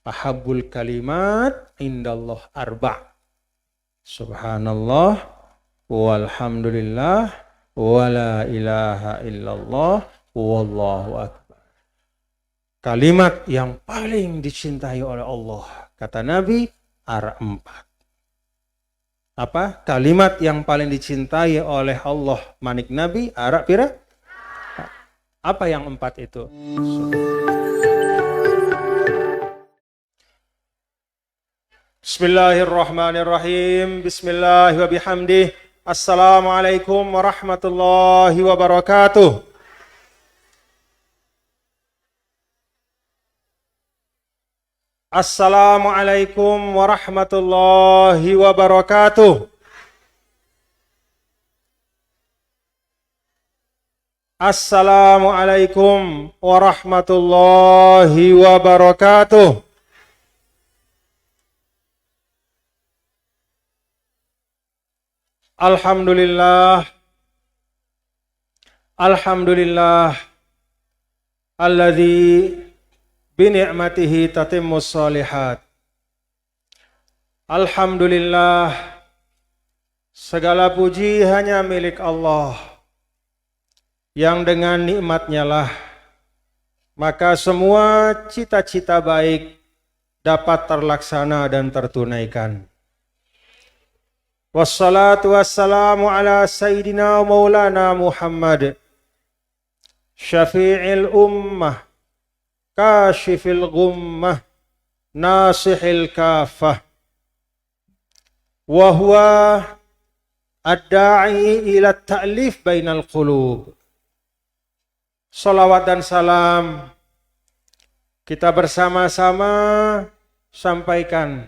Ahabbul kalimat indallah arba'. Subhanallah walhamdulillah wala ilaha illallah wallahu akbar. Kalimat yang paling dicintai oleh Allah, kata Nabi, ada 4. Apa? Kalimat yang paling dicintai oleh Allah, manik Nabi, ada pira? Apa yang 4 itu? Bismillahirrahmanirrahim. Bismillah wa bihamdih. Assalamualaikum warahmatullahi wabarakatuh. Assalamualaikum warahmatullahi wabarakatuh. Assalamualaikum warahmatullahi wabarakatuh. Alhamdulillah. Alhamdulillah. Alladzi bini'matihi tatimmus shalihat. Alhamdulillah. Segala puji hanya milik Allah, yang dengan nikmatnya lah maka semua cita-cita baik dapat terlaksana dan tertunaikan. Wassalatu wassalamu ala sayyidina maulana Muhammad, syafi'il ummah, kashifil ghummah, nasihil kafah, wa huwa ad-da'i ila ta'lif bainal qulub. Salawat dan salam kita bersama-sama sampaikan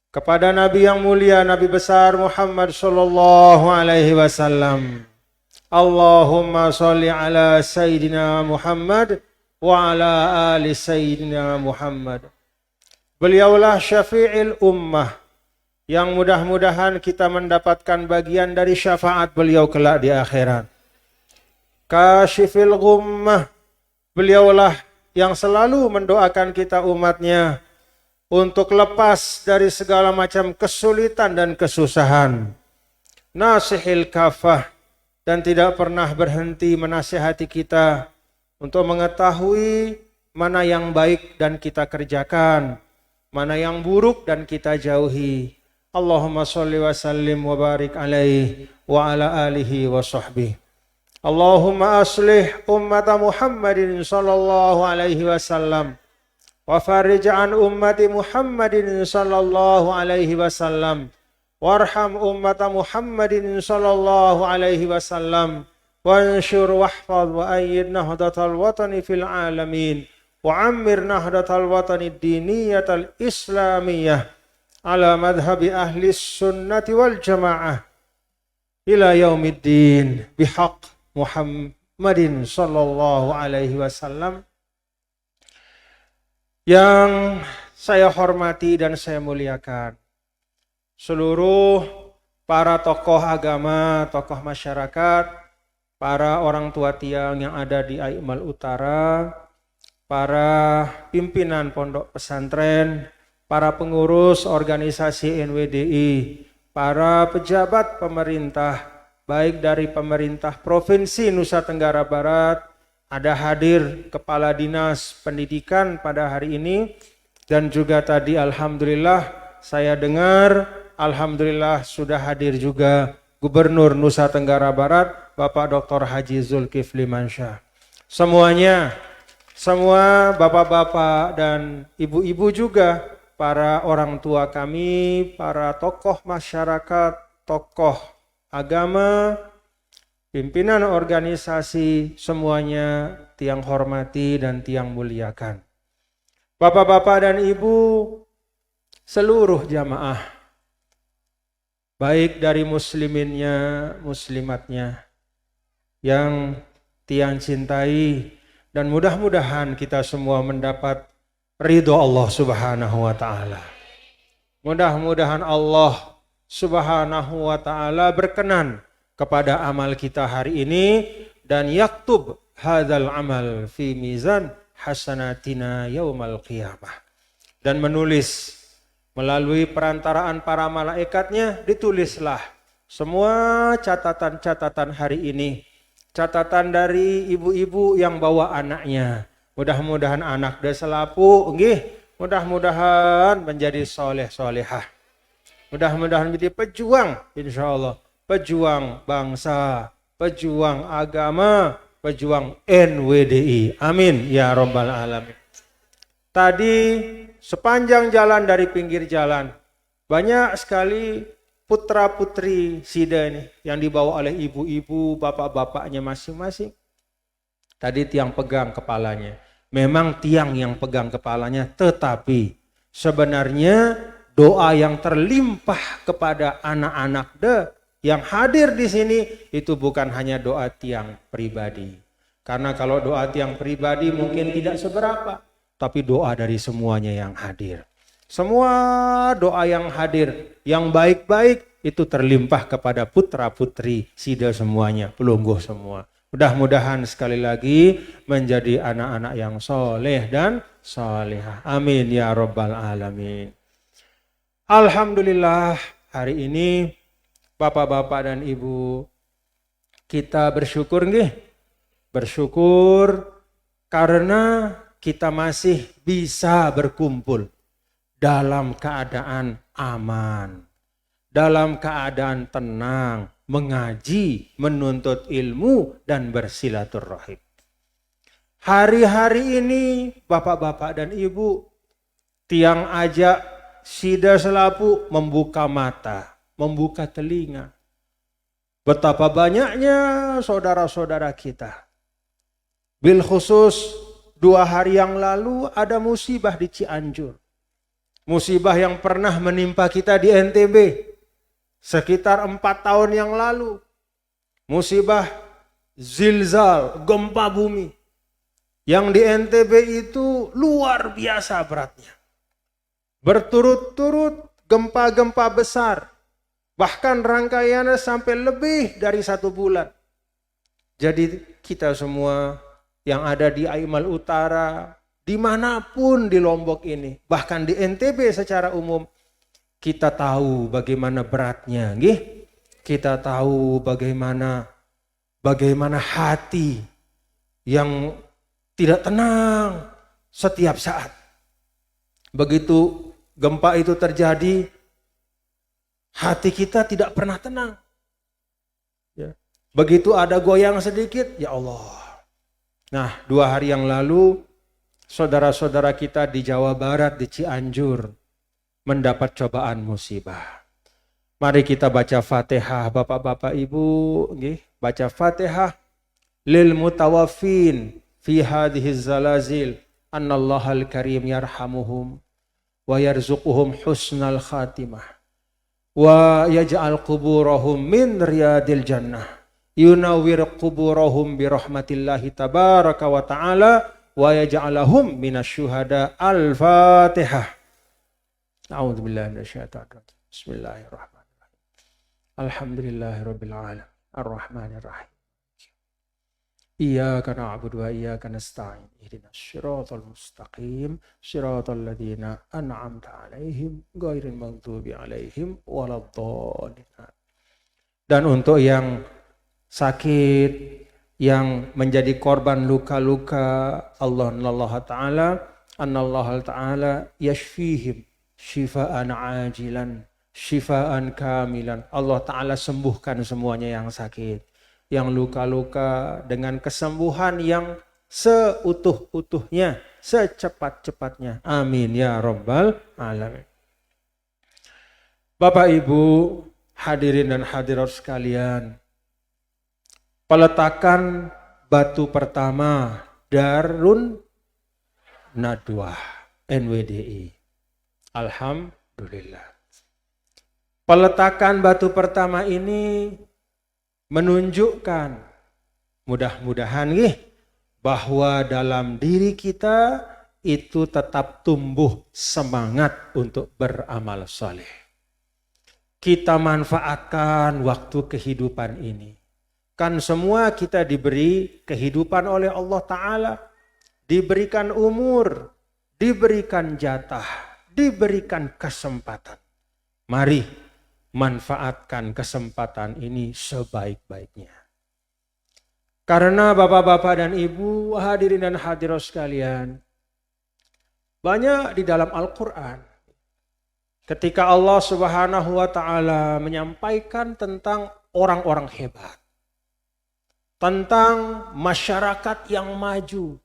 kepada Nabi yang mulia, Nabi besar Muhammad sallallahu alaihi wasallam. Allahumma sholli ala sayyidina Muhammad wa ala ali sayyidina Muhammad. Beliaulah syafi'il ummah, yang mudah-mudahan kita mendapatkan bagian dari syafaat beliau kelak di akhirat. Kashifil ghummah, beliaulah yang selalu mendoakan kita umatnya untuk lepas dari segala macam kesulitan dan kesusahan. Nasihil kafah, dan tidak pernah berhenti menasihati kita untuk mengetahui mana yang baik dan kita kerjakan, mana yang buruk dan kita jauhi. Allahumma sholli wa sallim wa barik alaihi wa ala alihi wa sahbihi. Allahumma aslih ummata Muhammadin sallallahu alaihi wasallam wa farij an ummati Muhammadin sallallahu alaihi wasallam warham ummata Muhammadin sallallahu alaihi wasallam wanshur wahfaz wa ayyid nahdatal watani fil alamin wa ammir nahdatal watani diniyatal islamiyah ala madhhabi ahli sunnati wal jamaah ila yaumiddin bihaq Muhammadin sallallahu alaihi wasallam. Yang saya hormati dan saya muliakan seluruh para tokoh agama, tokoh masyarakat, para orang tua tiang yang ada di Aimal Utara, para pimpinan pondok pesantren, para pengurus organisasi NWDI, para pejabat pemerintah, baik dari pemerintah Provinsi Nusa Tenggara Barat, ada hadir Kepala Dinas Pendidikan pada hari ini, dan juga tadi alhamdulillah saya dengar, alhamdulillah sudah hadir juga Gubernur Nusa Tenggara Barat, Bapak Dr. Haji Zulkifli Mansyah. Semuanya, semua bapak-bapak dan ibu-ibu juga, para orang tua kami, para tokoh masyarakat, tokoh agama, pimpinan organisasi, semuanya tiang hormati dan tiang muliakan. Bapak-bapak dan ibu, seluruh jamaah, baik dari musliminnya, muslimatnya, yang tiang cintai, dan mudah-mudahan kita semua mendapat ridho Allah subhanahu wa ta'ala. Mudah-mudahan Allah subhanahu wa ta'ala berkenan kepada amal kita hari ini dan yaktub hadzal amal fi mizan hasanatina yaumal qiyamah. Dan menulis melalui perantaraan para malaikatnya, ditulislah semua catatan-catatan hari ini. Catatan dari ibu-ibu yang bawa anaknya. Mudah-mudahan anak dia selapu, mudah-mudahan menjadi soleh-solehah. Mudah-mudahan menjadi pejuang, insya Allah. Pejuang bangsa, pejuang agama, pejuang NWDI. Amin ya Rabbal Alamin. Tadi sepanjang jalan dari pinggir jalan, banyak sekali putra-putri Sida ini yang dibawa oleh ibu-ibu, bapak-bapaknya masing-masing. Tadi tiang pegang kepalanya. Memang tiang yang pegang kepalanya, tetapi sebenarnya doa yang terlimpah kepada anak-anak yang hadir di sini itu bukan hanya doa tiang pribadi. Karena kalau doa tiang pribadi mungkin tidak seberapa. Tapi doa dari semuanya yang hadir. Semua doa yang hadir, yang baik-baik itu terlimpah kepada putra-putri Sida semuanya, pelungguh semua. Mudah-mudahan sekali lagi menjadi anak-anak yang soleh dan solehah. Amin ya Rabbal Alamin. Alhamdulillah hari ini Bapak-bapak dan Ibu kita bersyukur nggih. Bersyukur karena kita masih bisa berkumpul dalam keadaan aman, dalam keadaan tenang, mengaji, menuntut ilmu, dan bersilaturahim. Hari-hari ini Bapak-bapak dan Ibu, tiang ajak Sida Selapu membuka mata, membuka telinga. Betapa banyaknya saudara-saudara kita. Bil khusus 2 hari yang lalu ada musibah di Cianjur. Musibah yang pernah menimpa kita di NTB sekitar 4 tahun yang lalu. Musibah zilzal, gempa bumi. Yang di NTB itu luar biasa beratnya. Berturut-turut gempa-gempa besar. Bahkan rangkaiannya sampai lebih dari 1 bulan. Jadi kita semua yang ada di Aimal Utara, dimanapun di Lombok ini, bahkan di NTB secara umum, kita tahu bagaimana beratnya, nggih? Kita tahu bagaimana hati yang tidak tenang setiap saat. Begitu gempa itu terjadi, hati kita tidak pernah tenang. Ya. Begitu ada goyang sedikit, ya Allah. Nah, 2 hari yang lalu, saudara-saudara kita di Jawa Barat, di Cianjur, mendapat cobaan musibah. Mari kita baca Fatihah, Bapak-bapak Ibu, baca Fatihah lil mutawaffin fi hadhihi zalazil, annallahal karim yarhamuhum wa yarzuquhum husnal khatimah wa yaj'al quburahum min riyadil jannah. Yunawwir quburahum birahmatillahi tabaraka wa ta'ala wa yaj'alahum minasyuhada. Al-Fatihah. A'udzubillahi minasyaitonir rajim. Bismillahirrahmanirrahim. Alhamdulillahirabbil alamin. Arrahmanir rahim. Iyyaka na'budu wa iyyaka nasta'in. Ihdinas siratal mustaqim. Siratal ladzina an'amta 'alaihim ghairil maghdubi 'alaihim waladdallin. Dan untuk yang sakit, yang menjadi korban luka-luka, Allah Ta'ala yashfihim shifaan ajilan, shifaan kamilan. Allah Ta'ala sembuhkan semuanya yang sakit, yang luka-luka dengan kesembuhan yang seutuh-utuhnya, secepat-cepatnya. Amin ya Rabbal Alamin. Bapak Ibu, hadirin dan hadirat sekalian, peletakan batu pertama Darun Nadwah NWDI. Alhamdulillah. Peletakan batu pertama ini menunjukkan, mudah-mudahan bahwa dalam diri kita itu tetap tumbuh semangat untuk beramal saleh. Kita manfaatkan waktu kehidupan ini. Kan semua kita diberi kehidupan oleh Allah Ta'ala. diberikan umur, diberikan jatah, diberikan kesempatan. Mari manfaatkan kesempatan ini sebaik-baiknya. Karena bapak-bapak dan ibu, hadirin dan hadirat sekalian, banyak di dalam Al-Quran ketika Allah Subhanahu wa Ta'ala menyampaikan tentang orang-orang hebat, tentang masyarakat yang maju,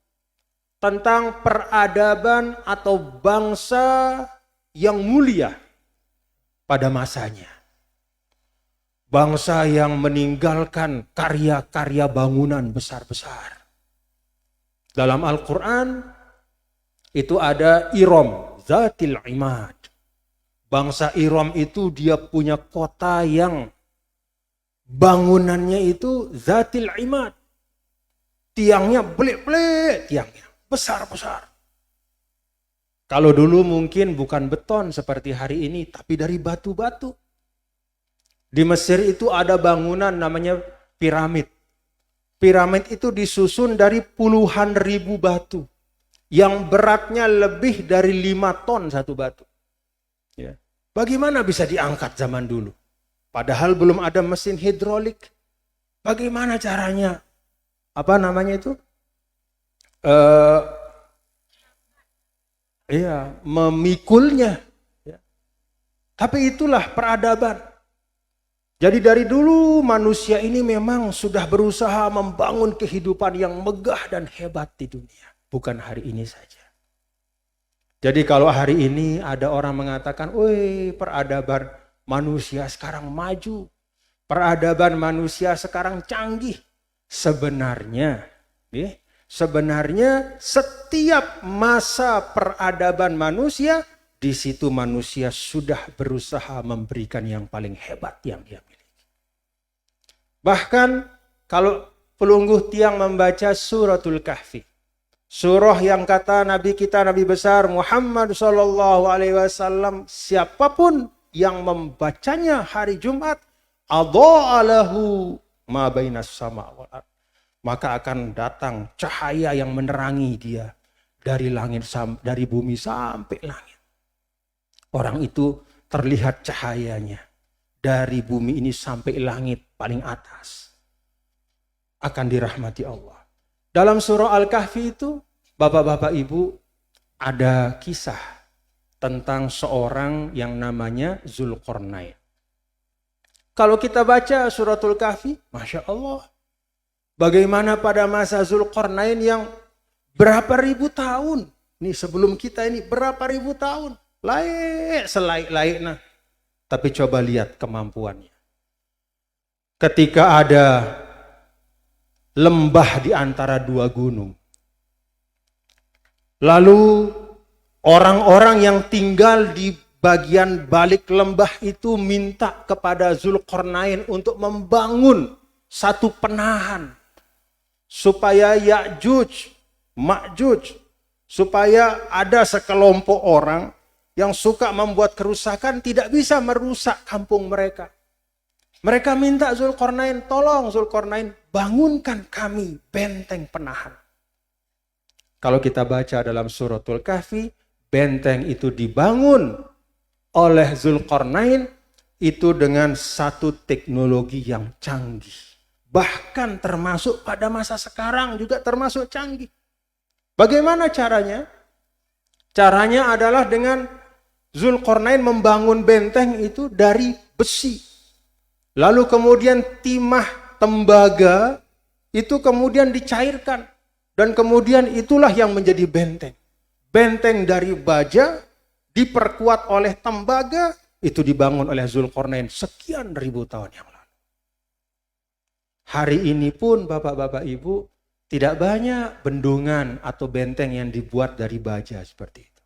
tentang peradaban atau bangsa yang mulia pada masanya. Bangsa yang meninggalkan karya-karya bangunan besar-besar. Dalam Al-Quran itu ada Iram, Zatil Imad. Bangsa Iram itu dia punya kota yang bangunannya itu Zatil Imad. Tiangnya belik-belik, tiangnya besar-besar. Kalau dulu mungkin bukan beton seperti hari ini, tapi dari batu-batu. Di Mesir itu ada bangunan namanya piramid. Piramid itu disusun dari puluhan ribu batu. Yang beratnya lebih dari 5 ton satu batu. Ya. Bagaimana bisa diangkat zaman dulu? Padahal belum ada mesin hidrolik. Bagaimana caranya? Apa namanya itu? Memikulnya. Ya. Tapi itulah peradaban. Jadi dari dulu manusia ini memang sudah berusaha membangun kehidupan yang megah dan hebat di dunia. Bukan hari ini saja. Jadi kalau hari ini ada orang mengatakan, woi peradaban manusia sekarang maju. Peradaban manusia sekarang canggih. Sebenarnya setiap masa peradaban manusia, di situ manusia sudah berusaha memberikan yang paling hebat yang dia miliki. Bahkan kalau pelungguh tiang membaca suratul Kahfi, surah yang kata Nabi kita, Nabi besar Muhammad SAW, siapapun yang membacanya hari Jumat, adha'alahu ma bainas sama wal ard, maka akan datang cahaya yang menerangi dia dari langit, dari bumi sampai langit. Orang itu terlihat cahayanya dari bumi ini sampai langit paling atas. Akan dirahmati Allah. Dalam surah Al-Kahfi itu, bapak-bapak ibu, ada kisah tentang seorang yang namanya Zulkarnain. Kalau kita baca suratul Kahfi, Masya Allah. Bagaimana pada masa Zulkarnain yang berapa ribu tahun. Nih sebelum kita ini berapa ribu tahun. Selaik-laik. Tapi coba lihat kemampuannya. Ketika ada lembah di antara dua gunung. Lalu orang-orang yang tinggal di bagian balik lembah itu minta kepada Zulkarnain untuk membangun satu penahan. Supaya Ya'juj, Ma'juj, supaya ada sekelompok orang yang suka membuat kerusakan tidak bisa merusak kampung mereka. Mereka minta Zulkarnain, tolong Zulkarnain bangunkan kami benteng penahan. Kalau kita baca dalam suratul Kahfi, benteng itu dibangun oleh Zulkarnain itu dengan satu teknologi yang canggih. Bahkan termasuk pada masa sekarang juga termasuk canggih. Bagaimana caranya? Caranya adalah dengan Zulkarnain membangun benteng itu dari besi. Lalu kemudian timah tembaga itu kemudian dicairkan. Dan kemudian itulah yang menjadi benteng. Benteng dari baja diperkuat oleh tembaga itu dibangun oleh Zulkarnain sekian ribu tahun yang lalu. Hari ini pun bapak-bapak ibu tidak banyak bendungan atau benteng yang dibuat dari baja seperti itu.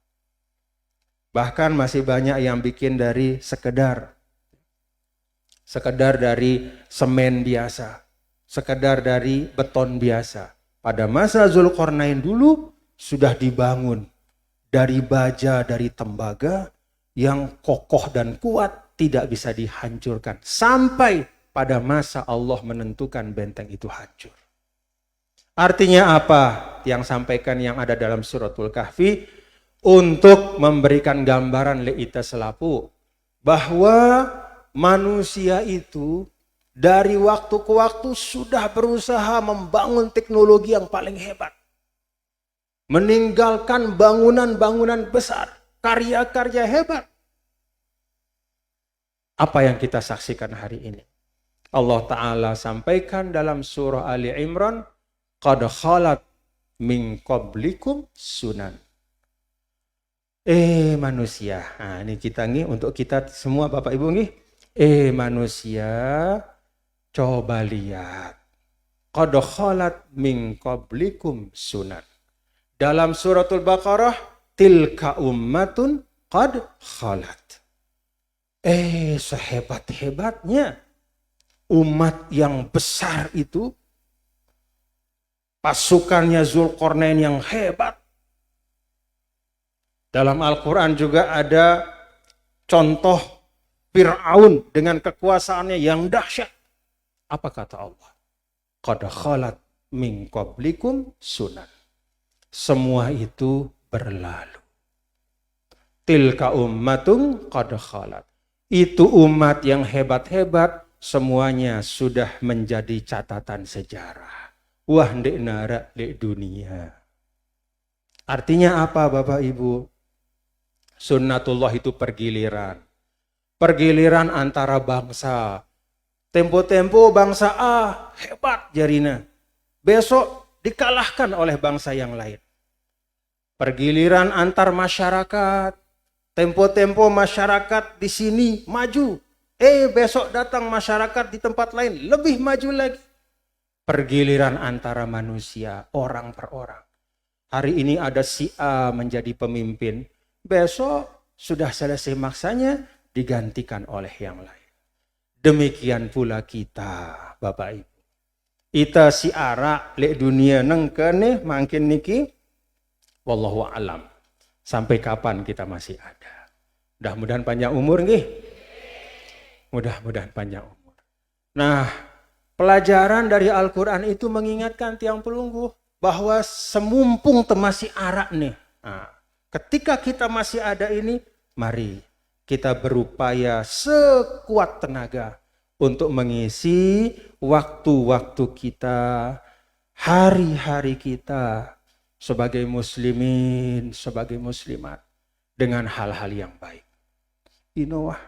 Bahkan masih banyak yang bikin dari sekedar dari semen biasa, sekedar dari beton biasa. Pada masa Zulkarnain dulu sudah dibangun dari baja, dari tembaga yang kokoh dan kuat, tidak bisa dihancurkan. Sampai pada masa Allah menentukan benteng itu hancur. Artinya apa? Yang sampaikan yang ada dalam suratul Kahfi untuk memberikan gambaran leita selapu bahwa manusia itu dari waktu ke waktu sudah berusaha membangun teknologi yang paling hebat. Meninggalkan bangunan-bangunan besar, karya-karya hebat. Apa yang kita saksikan hari ini? Allah Ta'ala sampaikan dalam surah Ali Imran, qad khalat min qablikum sunan. Manusia, nah ini kita nih untuk kita semua Bapak Ibu nih. Manusia, coba lihat. Qad khalat min qablikum sunan. Dalam suratul Baqarah, tilka ummatun qad khalat. Sehebat-hebatnya umat yang besar itu, pasukannya Zulkarnain yang hebat. Dalam Al-Quran juga ada contoh Fir'aun dengan kekuasaannya yang dahsyat. Apa kata Allah? Qad khalat min qablikum sunan. Semua itu berlalu. Tilka ummatun qad khalat. Itu umat yang hebat-hebat, semuanya sudah menjadi catatan sejarah. Wah, ndek nara ndek dunia. Artinya apa Bapak Ibu? Sunnatullah itu pergiliran. Pergiliran antara bangsa. Tempo-tempo bangsa A hebat jarina. Besok dikalahkan oleh bangsa yang lain. Pergiliran antar masyarakat. Tempo-tempo masyarakat di sini maju. Besok datang masyarakat di tempat lain lebih maju lagi. Pergiliran antara manusia, orang per orang. Hari ini ada si A menjadi pemimpin. Besok sudah selesai maksanya digantikan oleh yang lain. Demikian pula kita, Bapak Ibu. Ita si ara lek dunia nengkene makin niki wallahu alam. Sampai kapan kita masih ada? Mudah-mudahan panjang umur nggih. Mudah-mudahan panjang umur. Nah, pelajaran dari Al-Qur'an itu mengingatkan tiang pelunggu bahwa semumpung masih arak nih. Nah, ketika kita masih ada ini, mari kita berupaya sekuat tenaga untuk mengisi waktu-waktu kita, hari-hari kita sebagai muslimin, sebagai muslimat dengan hal-hal yang baik. Inawah.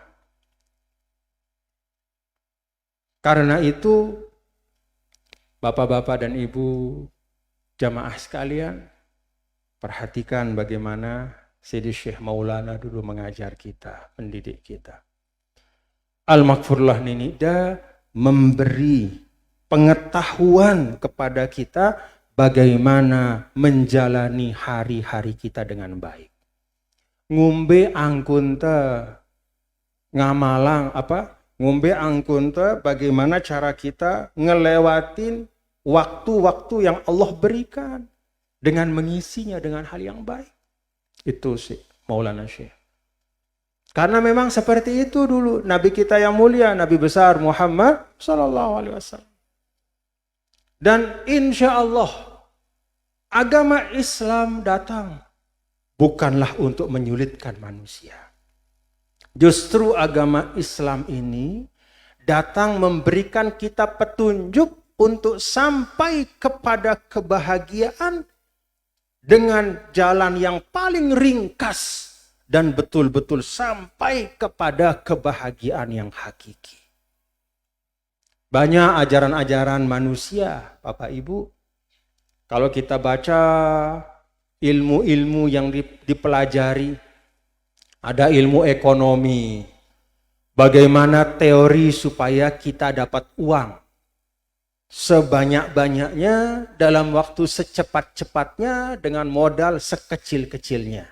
Karena itu, Bapak-bapak dan Ibu jamaah sekalian, perhatikan bagaimana Sayyidi Syekh Maulana dulu mengajar kita, mendidik kita. Al-Maghfurlah Ninida memberi pengetahuan kepada kita bagaimana menjalani hari-hari kita dengan baik. Ngombe angkunta ngamalang apa? Ngombe angkunta bagaimana cara kita ngelewatin waktu-waktu yang Allah berikan dengan mengisinya dengan hal yang baik. Itu sih Maulana Syekh. Karena memang seperti itu dulu Nabi kita yang mulia, Nabi besar Muhammad sallallahu alaihi wasallam. Dan insya Allah agama Islam datang bukanlah untuk menyulitkan manusia. Justru agama Islam ini datang memberikan kita petunjuk untuk sampai kepada kebahagiaan dengan jalan yang paling ringkas dan betul-betul sampai kepada kebahagiaan yang hakiki. Banyak ajaran-ajaran manusia, Bapak Ibu. Kalau kita baca ilmu-ilmu yang dipelajari, ada ilmu ekonomi, bagaimana teori supaya kita dapat uang sebanyak-banyaknya dalam waktu secepat-cepatnya dengan modal sekecil-kecilnya.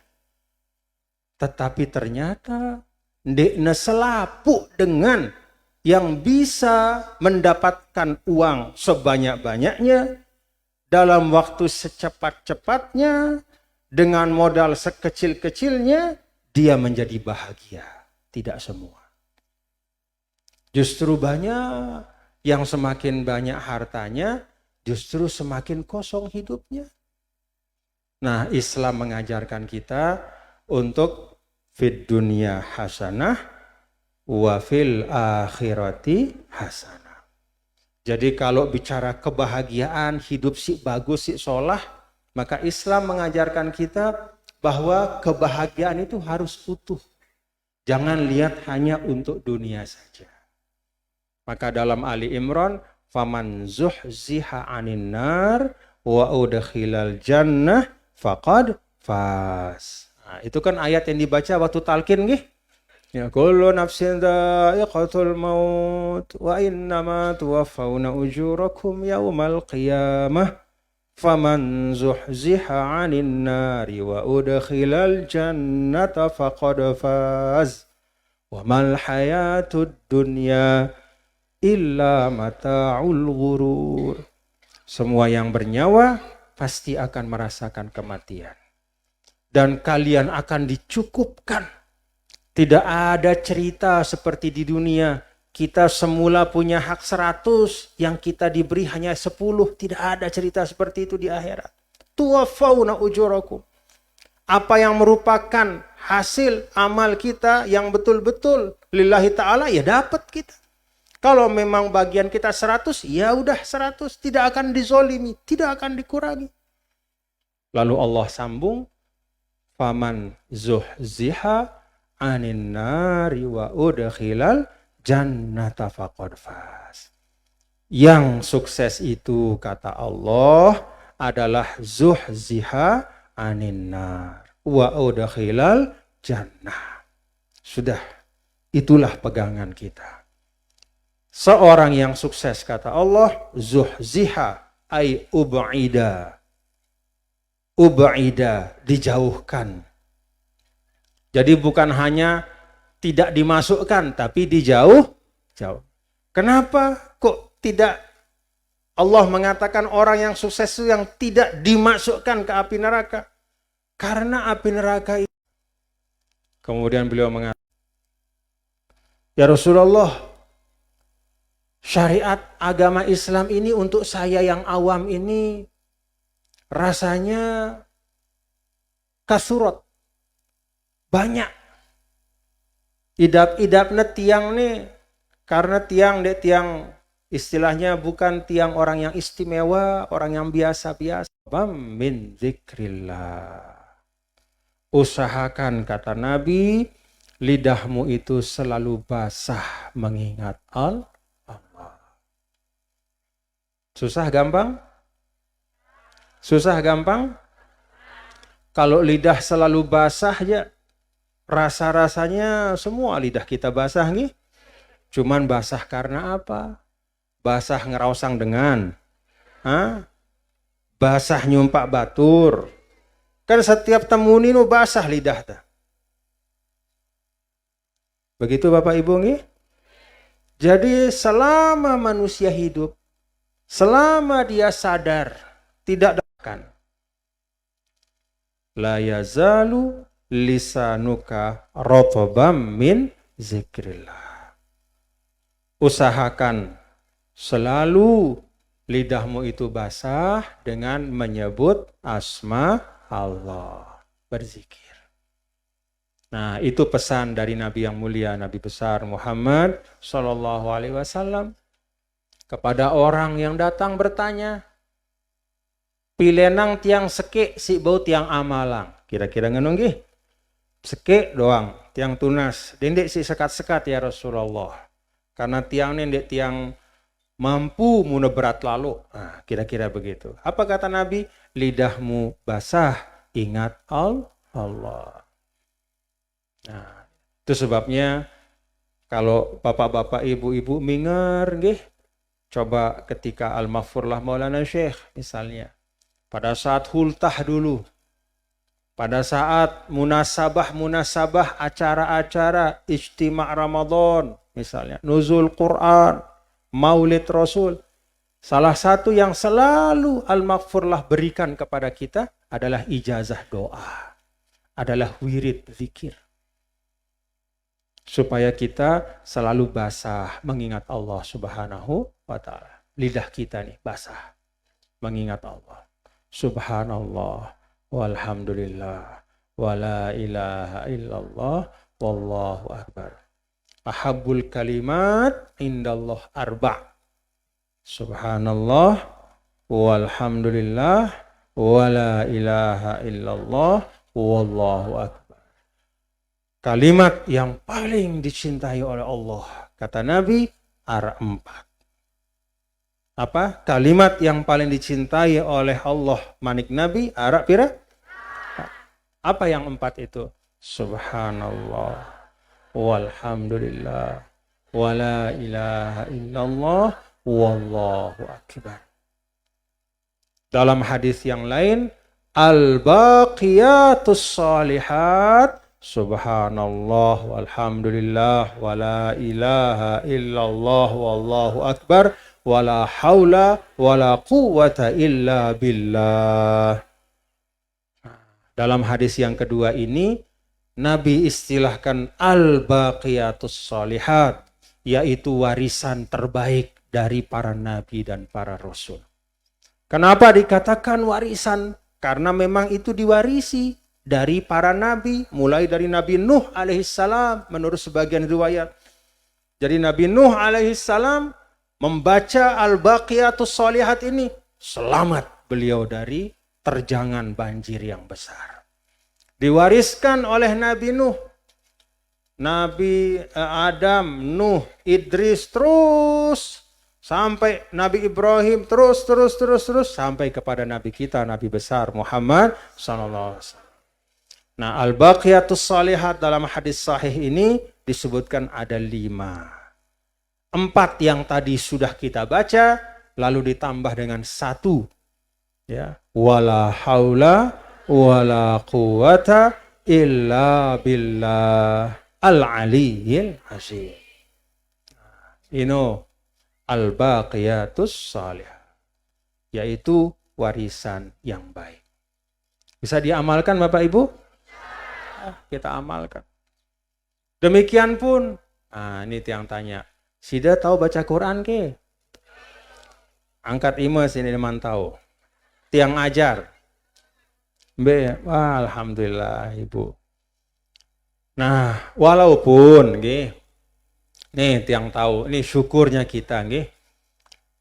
Tetapi ternyata ndekna selapu dengan yang bisa mendapatkan uang sebanyak-banyaknya dalam waktu secepat-cepatnya dengan modal sekecil-kecilnya, dia menjadi bahagia. Tidak semua. Justru banyak yang semakin banyak hartanya, justru semakin kosong hidupnya. Nah, Islam mengajarkan kita untuk fid dunya hasanah wa fil akhirati hasanah. Jadi kalau bicara kebahagiaan, hidup si bagus, si solah, maka Islam mengajarkan kita bahwa kebahagiaan itu harus utuh. Jangan lihat hanya untuk dunia saja. Maka dalam Ali Imran, faman zuhziha 'anil nar wa udkhilal jannah faqad faz. Nah, itu kan ayat yang dibaca waktu talqin nggih. Ya kullu nafsin dha'iqatul maut wa innama tuwaffawna ujurakum yaumal qiyamah faman zuhziha 'anil nari wa udkhilal jannata faqad faz wa mal hayatud dunya illa mata'ul ghurur. Semua yang bernyawa pasti akan merasakan kematian. Dan kalian akan dicukupkan. Tidak ada cerita seperti di dunia. Kita semula punya hak 100, yang kita diberi hanya 10. Tidak ada cerita seperti itu di akhirat. Tuwaffawna ujurakum. Apa yang merupakan hasil amal kita yang betul-betul lillahi ta'ala, ya dapat kita. Kalau memang bagian kita 100, ya udah 100. Tidak akan dizolimi, tidak akan dikurangi. Lalu Allah sambung, faman zuhziha 'anin nari wa udkhilal jannata faqad faz. Yang sukses itu, kata Allah, adalah zuhziha 'anin nar wa udkhilal jannah. Sudah, itulah pegangan kita. Seorang yang sukses, kata Allah, zuhziha ay ub'ida. Ub'ida, dijauhkan. Jadi bukan hanya tidak dimasukkan, tapi jauh. Kenapa kok tidak Allah mengatakan orang yang sukses itu yang tidak dimasukkan ke api neraka? Karena api neraka itu. Kemudian beliau mengatakan, ya Rasulullah, syariat agama Islam ini untuk saya yang awam ini rasanya kasurat. Banyak. Idap-idapnya tiang nih. Karena tiang istilahnya bukan tiang orang yang istimewa, orang yang biasa-biasa. Min zikrillah. Usahakan, kata Nabi, lidahmu itu selalu basah mengingat Allah. Susah gampang? Susah gampang? Kalau lidah selalu basah ya, rasa-rasanya semua lidah kita basah nih. Cuman basah karena apa? Basah ngerausang dengan, basah nyumpak batur. Kan setiap temu nino basah lidah ta. Begitu Bapak Ibu nih. Jadi selama manusia hidup, selama dia sadar, tidak akan la yazalu lisanuka rotobam min zikrillah. Usahakan selalu lidahmu itu basah dengan menyebut asma Allah, berzikir. Nah, itu pesan dari Nabi yang mulia, Nabi besar Muhammad Sallallahu Alaihi Wasallam kepada orang yang datang bertanya, pilenang tiang seke si bau tiang amalang. Kira-kira ngenunggi? Seke doang, tiang tunas. Dendek si sekat-sekat ya Rasulullah. Karena tiang dendek tiang mampu muna berat lalu. Nah, kira-kira begitu. Apa kata Nabi? Lidahmu basah, ingat Allah. Nah, itu sebabnya kalau bapak-bapak, ibu-ibu minger nggih, coba ketika Al-Maghfurlah Maulana Syekh misalnya, pada saat hultah dulu, pada saat munasabah, acara-acara ijtima' Ramadan, misalnya nuzul Quran, Maulid Rasul, salah satu yang selalu Al-Maghfurlah berikan kepada kita adalah ijazah doa, adalah wirid zikir. Supaya kita selalu basah mengingat Allah Subhanahu wa ta'ala. Lidah kita nih basah. mengingat Allah. Subhanallah, walhamdulillah, wala ilaha illallah, wallahu akbar. Ahabbul kalimat indallah arba'. Subhanallah, walhamdulillah, wala ilaha illallah, wallahu akbar. Kalimat yang paling dicintai oleh Allah, kata Nabi, ada 4. Apa? Kalimat yang paling dicintai oleh Allah, manik Nabi, ada pira? Apa yang 4 itu? Subhanallah, walhamdulillah, wala ilaha illallah, wallahu akbar. Dalam hadis yang lain, al-baqiyatus shalihat, subhanallah, walhamdulillah, wala ilaha illallah, wallahu akbar, wala haula, wala quwwata illa billah. Dalam hadis yang kedua ini, Nabi istilahkan al-baqiyatus shalihat, yaitu warisan terbaik dari para nabi dan para rasul. Kenapa dikatakan warisan? Karena memang itu diwarisi dari para nabi, mulai dari Nabi Nuh alaihissalam menurut sebagian riwayat. Jadi Nabi Nuh alaihissalam membaca al-baqiyatus shalihat ini, selamat beliau dari terjangan banjir yang besar. Diwariskan oleh Nabi Nuh, Nabi Adam, Nuh, Idris, terus sampai Nabi Ibrahim, terus sampai kepada Nabi kita, Nabi besar Muhammad sallallahu alaihi wasallam. Nah, al-baqiyatus shalihat dalam hadis sahih ini disebutkan ada 5. 4 yang tadi sudah kita baca, lalu ditambah dengan 1. Ya, wala haula wala quwata illa billah al-aliyyil azim. Ini al-baqiyatus salihah, yaitu warisan yang baik. Bisa diamalkan Bapak Ibu? Kita amalkan. Demikian pun, ini yang tanya, Sida tahu baca Quran ke? Angkat imas ini mantau. Tiang ajar. Alhamdulillah Ibu. Nah, walaupun nih tiang tahu, ini syukurnya kita nih.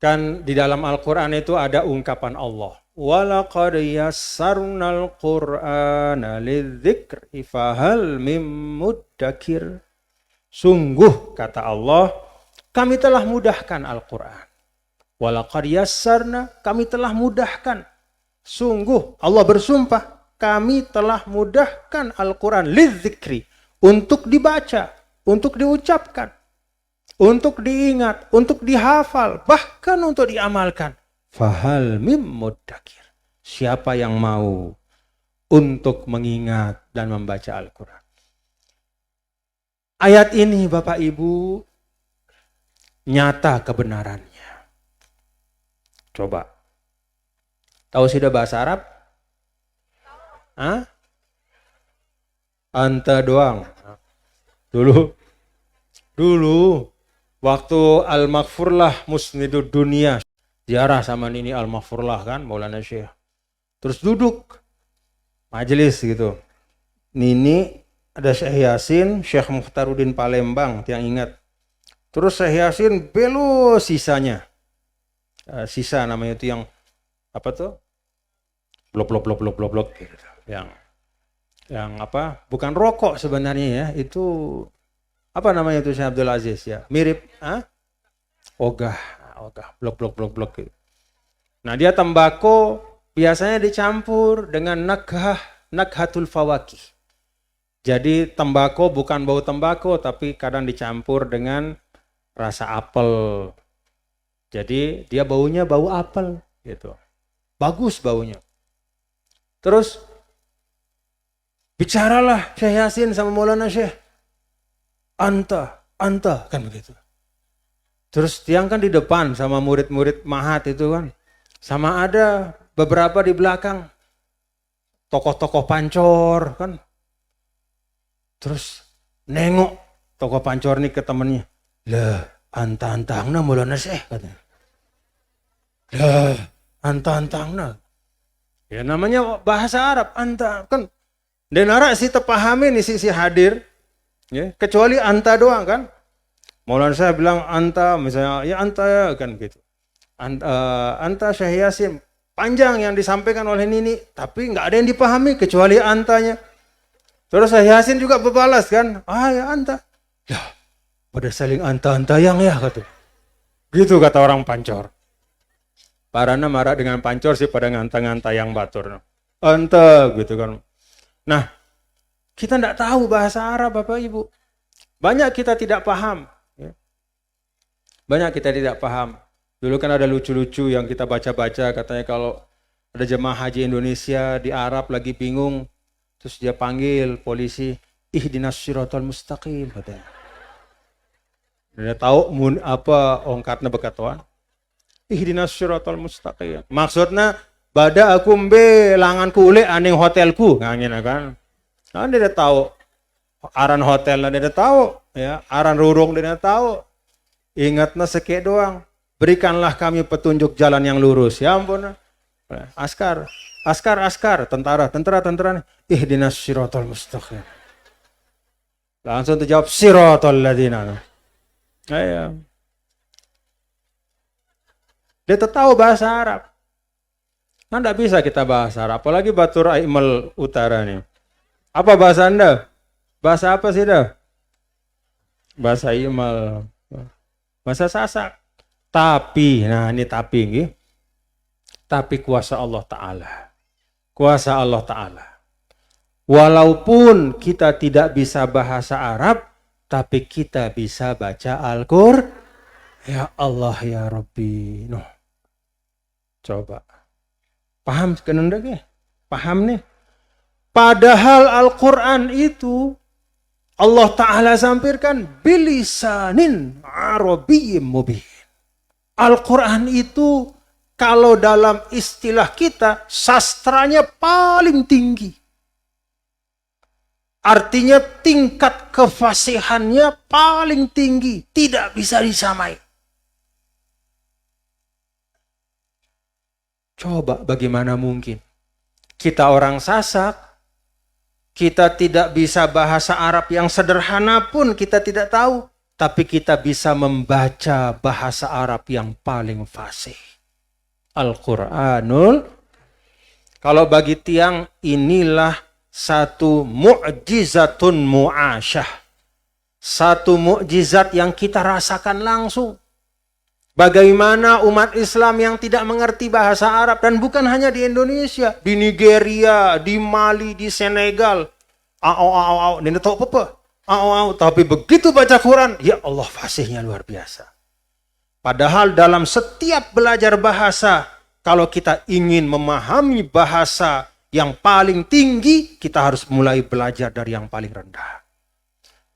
Kan di dalam Al-Qur'an itu ada ungkapan Allah. Walaqad yassarnal Qur'ana lidzikri fahal mim muddakir. Sungguh kata Allah, kami telah mudahkan Al-Qur'an. Walaqad yassarna, kami telah mudahkan. Sungguh Allah bersumpah, kami telah mudahkan Al-Qur'an lidzikri, untuk dibaca, untuk diucapkan, untuk diingat, untuk dihafal, bahkan untuk diamalkan. Fahal mim muddakir. Siapa yang mau untuk mengingat dan membaca Al-Quran? Ayat ini Bapak Ibu nyata kebenarannya. Coba. Tahu sudah bahasa Arab? Hah? Anta doang. Dulu waktu Al-Maghfurlah Musnidud Dunia, ziarah sama Nini Al-Maghfurlah kan, Maulana Syekh. Terus duduk majelis gitu. Nini ada Syekh Yasin, Syekh Mukhtaruddin Palembang, yang ingat. Terus Syekh Yasin belo sisanya. Sisa namanya itu yang apa tuh? Blok gitu. Yang apa? Bukan rokok sebenarnya ya, itu apa namanya itu Syekh Abdul Aziz ya? Mirip ogah, blok gitu. Nah, dia tembakau biasanya dicampur dengan nakhatul fawakih. Jadi tembakau bukan bau tembakau, tapi kadang dicampur dengan rasa apel. Jadi dia baunya bau apel gitu. Bagus baunya. Terus bicaralah Syekh Yasin sama Maulana Syekh. Anta, kan begitu. Terus tiang kan di depan sama murid-murid mahat itu kan. Sama ada beberapa di belakang. Tokoh-tokoh pancor kan. Terus nengok tokoh pancor nih ke temennya. Lah, antang-antangna Maulana Syekh katanya. Lah, Anta-antangna. Ya namanya bahasa Arab, anta kan. Denara si tepahami nih si hadir, ya, kecuali anta doang kan. Maulana saya bilang anta, misalnya ya anta ya kan gitu. Anta Syekh Yasin, panjang yang disampaikan oleh Nini, tapi nggak ada yang dipahami kecuali antanya. Terus Syekh Yasin juga berbalas kan, ya anta. Ya, pada saling anta-anta yang ya kata. Gitu kata orang Pancor. Parana marah dengan Pancor sih pada nganta-nganta yang batur. Anta gitu kan. Nah, kita tidak tahu bahasa Arab Bapak Ibu. Banyak kita tidak paham. Ya. Banyak kita tidak paham. Dulu kan ada lucu-lucu yang kita baca-baca, katanya kalau ada jemaah haji Indonesia di Arab lagi bingung, terus dia panggil polisi, ihdinas siratal mustaqim katanya. Dia tahu apa ongkatnya bekatuan. Ihdinas siratal mustaqim. Maksudnya bada aku mbe langanku ule aning hotelku, ngangin kan. Nah, dia tahu aran hotelnya dia tahu, ya, aran rurung dia tahu. Ingatnya sekek doang. Berikanlah kami petunjuk jalan yang lurus. Ya ampun. Askar, tentara. Ihdinas siratal mustaqim. Langsung terjawab siratal ladzina. Ayo. Dia tahu bahasa Arab. Nah, tidak bisa kita bahasa Arab. Apalagi Batur Aimal Utara nih. Apa bahasa Anda? Bahasa apa sih dah? Bahasa Imal. Bahasa Sasak. Tapi, nah ini tapi ini. Tapi kuasa Allah Ta'ala. Kuasa Allah Ta'ala. Walaupun kita tidak bisa bahasa Arab, tapi kita bisa baca Al-Qur'an. Ya Allah ya Rabbi. Noh. Coba. Paham kenapa ya? Paham nih? Padahal Al-Quran itu Allah Ta'ala sampaikan bilisanin Arabiyyin mubin. Al-Quran itu kalau dalam istilah kita sastranya paling tinggi. Artinya tingkat kefasihannya paling tinggi. Tidak bisa disamai. Coba bagaimana mungkin? Kita orang Sasak, kita tidak bisa bahasa Arab yang sederhana pun kita tidak tahu. Tapi kita bisa membaca bahasa Arab yang paling fasih. Al-Quranul. Kalau bagi tiang inilah satu mu'jizatun mu'asyah. Satu mukjizat yang kita rasakan langsung. Bagaimana umat Islam yang tidak mengerti bahasa Arab, dan bukan hanya di Indonesia, di Nigeria, di Mali, di Senegal, ini tahu apa? Tapi begitu baca Quran, ya Allah fasihnya luar biasa. Padahal dalam setiap belajar bahasa, kalau kita ingin memahami bahasa yang paling tinggi, kita harus mulai belajar dari yang paling rendah.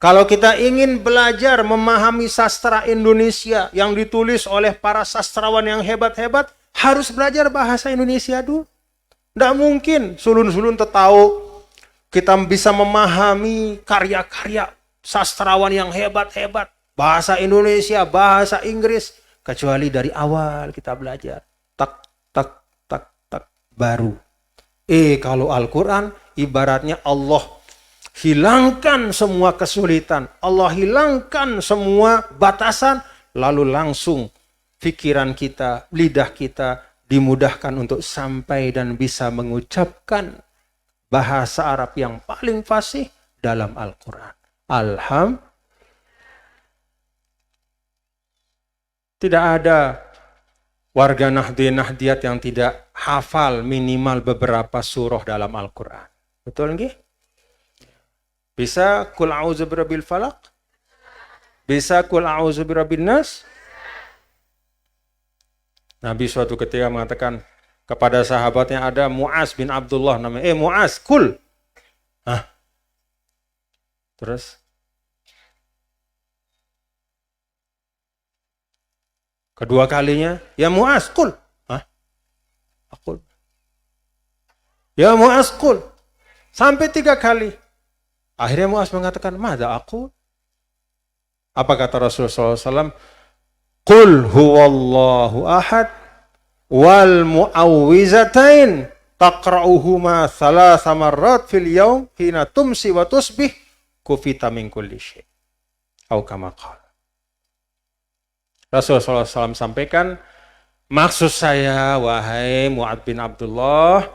Kalau kita ingin belajar memahami sastra Indonesia yang ditulis oleh para sastrawan yang hebat-hebat, harus belajar bahasa Indonesia dulu. Tidak mungkin sulun-sulun tahu kita bisa memahami karya-karya sastrawan yang hebat-hebat. Bahasa Indonesia, bahasa Inggris. Kecuali dari awal kita belajar. Tak, baru. Kalau Al-Quran ibaratnya Allah hilangkan semua kesulitan. Allah hilangkan semua batasan. Lalu langsung pikiran kita, lidah kita dimudahkan untuk sampai dan bisa mengucapkan bahasa Arab yang paling fasih dalam Al-Quran. Tidak ada warga Nahdiyat yang tidak hafal minimal beberapa surah dalam Al-Quran. Betul nggih? Bisa kul a'udzu birabbil falaq? Bisa kul a'udzu birabbin nas? Nabi suatu ketika mengatakan kepada sahabatnya, ada Mu'az bin Abdullah namanya. Mu'az, kul. Terus kedua kalinya, ya Mu'az, kul. Akul. Ya Mu'az, kul. Sampai 3 kali. Akhirnya Mu'az mengatakan, "Madza aqul?" Apa kata Rasulullah SAW? "Qul huwallahu ahad, wal mu'awwizatain taqra'uhuma thalatha marrat fil yaum hina tumsi wa tusbih kufita min kulli syai'. Au kama qala. Rasulullah SAW sampaikan, maksud saya wahai Mu'ad bin Abdullah,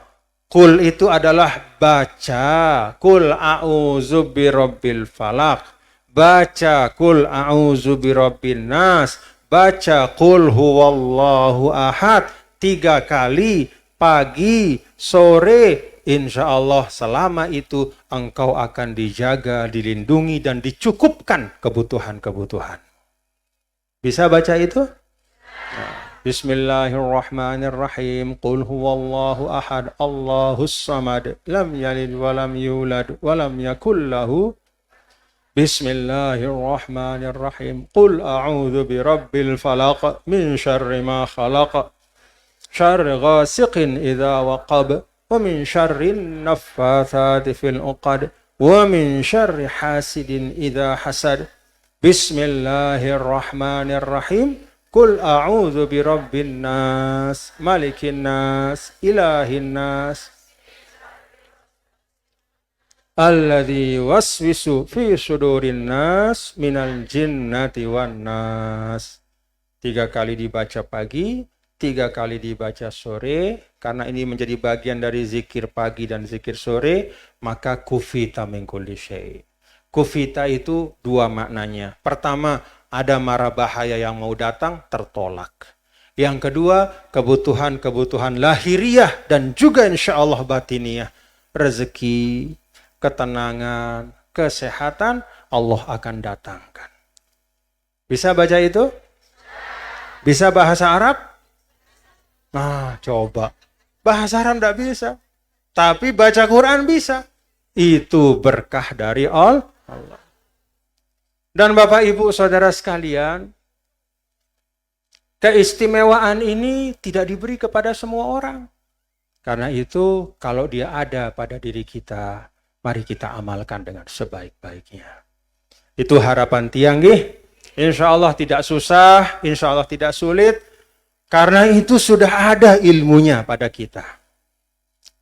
qul itu adalah baca qul a'udzu birabbil falaq, baca qul a'udzu birabbin nas, baca qul huwallahu ahad 3 kali pagi, sore. Insya Allah selama itu engkau akan dijaga, dilindungi dan dicukupkan kebutuhan-kebutuhan. Bisa baca itu? Bismillahirrahmanirrahim. Qul huwallahu ahad, Allahus samad, lam yalid walam yulad walam yakul lahu. Bismillahirrahmanirrahim. Qul a'udzu birabbil falaq min syarri ma khalaq. Syarri ghasiqin idza waqab wa min syarrin naffatsati fil 'uqad wa min syarri hasidin idza hasad. Bismillahirrahmanirrahim. Qul a'udzu birabbin nas, malikin nas, ilahin nas, alladzi waswisu fi sudurin nas minal jinnati wan nas. 3 kali dibaca pagi, 3 kali dibaca sore. Karena ini menjadi bagian dari zikir pagi dan zikir sore, maka kufita min kulli syai'. Kufita itu 2 maknanya. Pertama, ada mara bahaya yang mau datang, tertolak. Yang kedua, kebutuhan-kebutuhan lahiriah dan juga insya Allah batiniah. Rezeki, ketenangan, kesehatan, Allah akan datangkan. Bisa baca itu? Bisa bahasa Arab? Nah, coba. Bahasa Arab tidak bisa. Tapi baca Quran bisa. Itu berkah dari Allah. Dan Bapak Ibu Saudara sekalian, keistimewaan ini tidak diberi kepada semua orang. Karena itu kalau dia ada pada diri kita, mari kita amalkan dengan sebaik-baiknya. Itu harapan tiang, insya Allah tidak susah, insya Allah tidak sulit. Karena itu sudah ada ilmunya pada kita.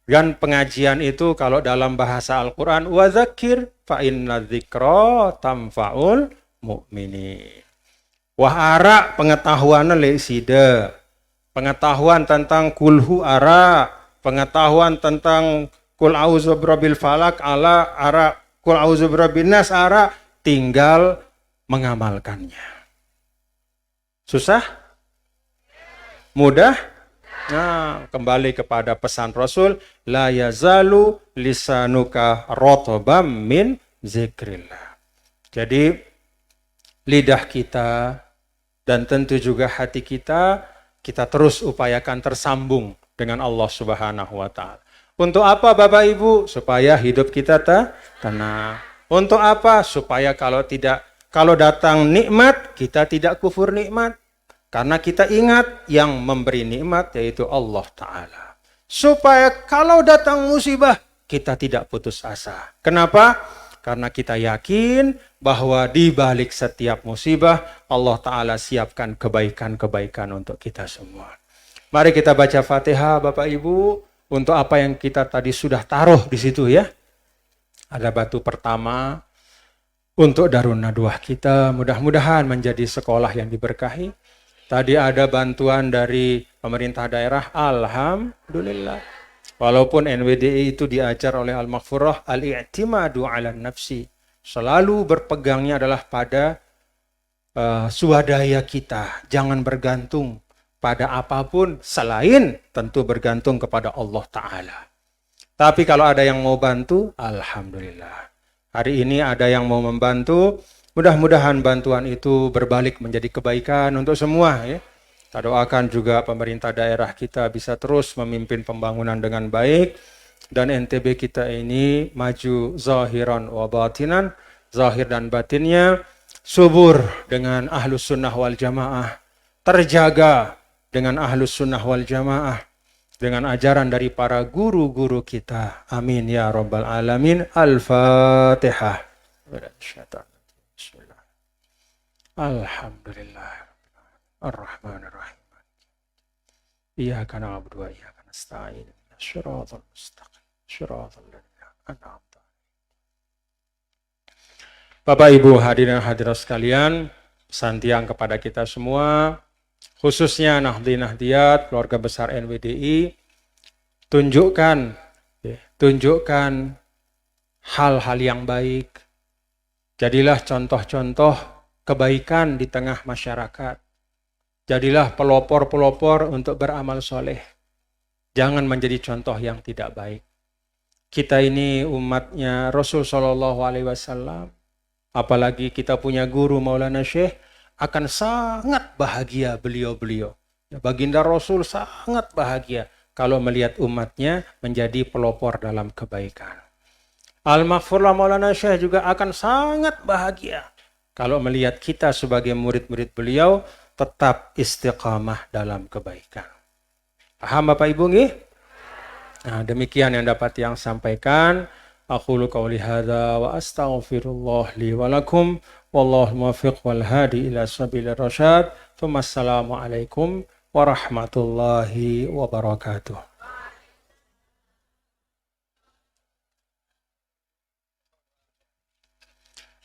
Dan pengajian itu kalau dalam bahasa Al-Quran, wa dzakir fa inna dzikra tamfa'ul mu'minin. Wah ara pengetahuan leisida, pengetahuan tentang kulhu ara, pengetahuan tentang kul auzu birabbil falak ala ara, kul auzu birabbin nas ara, tinggal mengamalkannya. Susah? Mudah? Nah, kembali kepada pesan Rasul, la yazalu lisanuka rotobam min zikrillah. Jadi lidah kita dan tentu juga hati kita terus upayakan tersambung dengan Allah Subhanahu wa taala. Untuk apa Bapak Ibu? Supaya hidup kita tenang. Untuk apa? Supaya kalau datang nikmat, kita tidak kufur nikmat. Karena kita ingat yang memberi nikmat yaitu Allah Ta'ala. Supaya kalau datang musibah, kita tidak putus asa. Kenapa? Karena kita yakin bahwa di balik setiap musibah, Allah Ta'ala siapkan kebaikan-kebaikan untuk kita semua. Mari kita baca Fatihah Bapak Ibu. Untuk apa yang kita tadi sudah taruh di situ ya. Ada batu pertama untuk Darun Nadwah kita. Mudah-mudahan menjadi sekolah yang diberkahi. Tadi ada bantuan dari pemerintah daerah, alhamdulillah. Walaupun NWDI itu diajar oleh Al-Maghfurah, al-i'timadu ala nafsi. Selalu berpegangnya adalah pada swadaya kita. Jangan bergantung pada apapun selain tentu bergantung kepada Allah Ta'ala. Tapi kalau ada yang mau bantu, alhamdulillah. Hari ini ada yang mau membantu. Mudah-mudahan bantuan itu berbalik menjadi kebaikan untuk semua. Ya. Kita doakan juga pemerintah daerah kita bisa terus memimpin pembangunan dengan baik. Dan NTB kita ini maju zahiran wa batinan. Zahir dan batinnya subur dengan ahlus sunnah wal jamaah. Terjaga dengan ahlus sunnah wal jamaah. Dengan ajaran dari para guru-guru kita. Amin ya rabbal alamin. Al-Fatihah. Bismillah. Alhamdulillah. Ar-Rahman Ar-Rahim. Iyyaka na'budu wa iyyaka nasta'in. Shiratal mustaqim. Shiratal ladzina an'amta. Bapak Ibu hadirin hadirat sekalian, pesan tiang kepada kita semua, khususnya Nahdi-Nahdiyat, keluarga besar NWDI, tunjukkan hal-hal yang baik. Jadilah contoh-contoh kebaikan di tengah masyarakat. Jadilah pelopor-pelopor untuk beramal soleh. Jangan menjadi contoh yang tidak baik. Kita ini umatnya Rasul Shallallahu Alaihi Wasallam, apalagi kita punya guru Maulana Syekh, akan sangat bahagia beliau-beliau. Baginda Rasul sangat bahagia kalau melihat umatnya menjadi pelopor dalam kebaikan. Al-Maghfurlah Maulana Syekh juga akan sangat bahagia kalau melihat kita sebagai murid-murid beliau tetap istiqamah dalam kebaikan. Paham Bapak Ibu nggih? Nah, demikian yang dapat yang sampaikan. Aqulu qouli hadza wa astaghfirullah li wa lakum wallahu muwaffiq wal hadi ila sabilir rasyad. Wassalamu alaikum warahmatullahi wabarakatuh.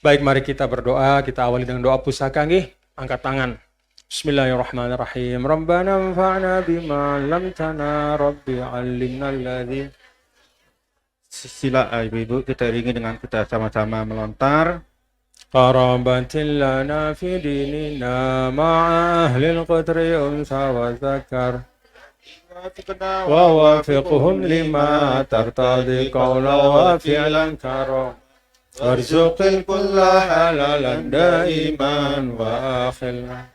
Baik, mari kita berdoa. Kita awali dengan doa pusaka nggih. Angkat tangan. Bismillahirrahmanirrahim. Rabbana anfa'na bima 'allamtana, Rabbi 'allimna alladzi. Sila ibu-ibu kita iringi dengan kita sama-sama melontar. Qarabatin lana fi dinina ma'a ahlil qadri unsa wa zakar. Wa wafiqhum lima tartadi qawla wa fi'lan karam. Warzuqil kulla halalan daiman wa akhilna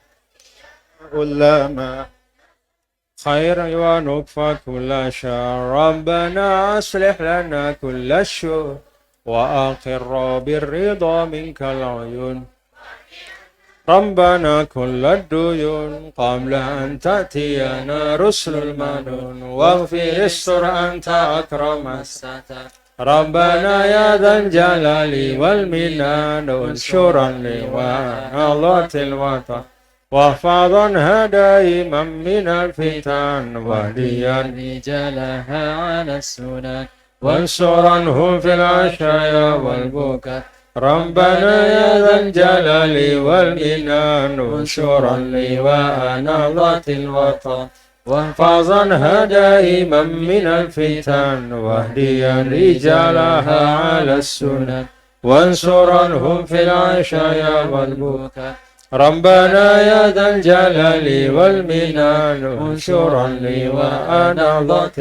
ulama khairan wa nukfa kulla syar. Rabbana aslih lana kulla syur wa aqirra birridha minkal uyun. Rabbana kulla duyun qabla an ta'tiyana rusulul manun waghfir istur anta akramas satar. Rabbana ya dzal jalali wal minan unsyuran liwa allatil watan wahfadhanha daiman minal fitan wahdiyan رجالها على السنن wansuranhum fil ashaya wal bukat. Rabbana ya dzal jalali wal minan unsyuran liwa allatil watan واحفظنها دائما من الفتن واهديا رجالها على السنن وانصرنهم في العشايا والبكاء. ربنا يا ذا الجلال والمنان انشرا لواء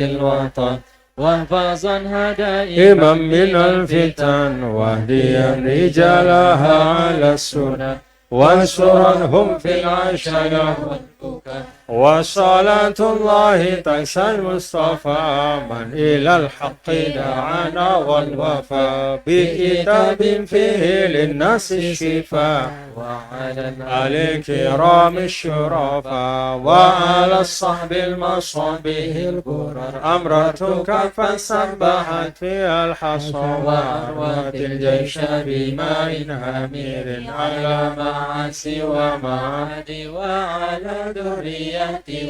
الوطن واحفظنها دائما من الفتن واهديا رجالها على السنن وانصرنهم في العشايا والبكاء. وصلاة الله تنسى المصطفى من إلى الحق دعانا والوفاء بكتاب فيه للناس الشفاء وعلى الكرام الشرفاء وعلى الصحب المصابيح الغرر. أمرتك فسبحت فيها الحصى وأروت الجيش بماء همير على معاصي ومعاد وعلى ذرية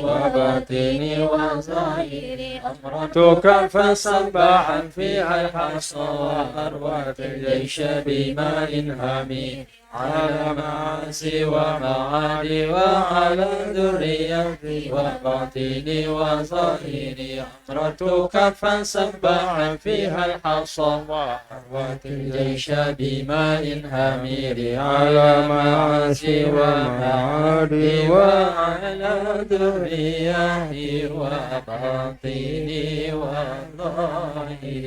وباطن وظاهر. أمرتك فسبحت فيها الحصى وأروت الجيش بماء همير على معاصي ومعاد وعلى ذرية وباطن وظاهر. أمرتك فسبحت فيها الحصى وأروت الجيش بماء همير على معاصي ومعاد وعلى ذرية وباطن وظاهر.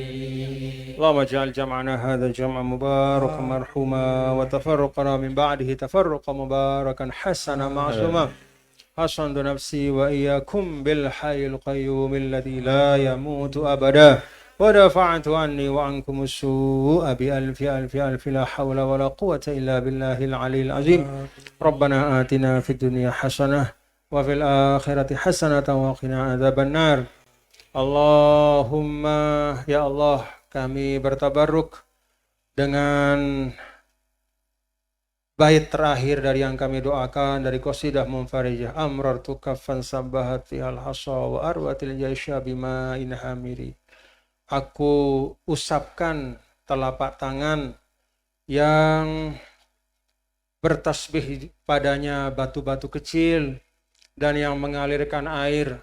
اللهم اجعل جمعنا هذا الجمع مباركا مرحوما وتفرقنا من بعده تفرقا مباركا حسنا معصوما. حسنت نفسي وإياكم بالحي القيوم الذي لا يموت أبدا ودفعت عني وعنكم السوء بألف ألف ألف لا حول ولا قوة إلا بالله العلي العظيم. ربنا آتنا في الدنيا حسنة وفي الآخرة حسنة وقنا عذاب النار. Allahumma ya Allah, kami bertabarruk dengan bait terakhir dari yang kami doakan dari qasidah munfarijah amrartu kaffan sabbahat fihal hasa wa arwatil jaisha bima inhamiri. Aku usapkan telapak tangan yang bertasbih padanya batu-batu kecil dan yang mengalirkan air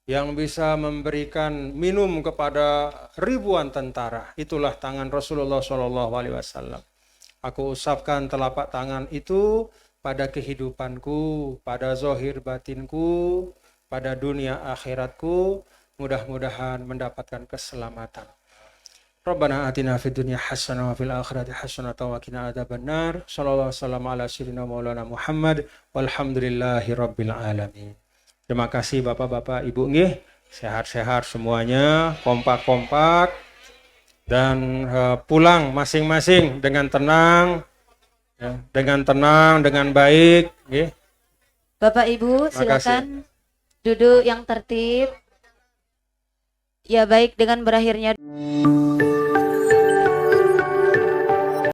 yang bisa memberikan minum kepada ribuan tentara. Itulah tangan Rasulullah SAW. Aku usapkan telapak tangan itu pada kehidupanku, pada zahir batinku, pada dunia akhiratku. Mudah-mudahan mendapatkan keselamatan. Rabbana atina fid dunya hasanah wa fil akhirati hasanah wa qina adzabannar. Shallallahu alaihi wasallam ala sayyidina maulana Muhammad walhamdulillahi rabbil alamin. Terima kasih Bapak-bapak, Ibu nggih. Sehat-sehat semuanya, kompak-kompak dan pulang masing-masing dengan tenang ya, dengan baik nggih. Bapak Ibu Terima kasih. silakan duduk yang tertib. Ya baik, dengan berakhirnya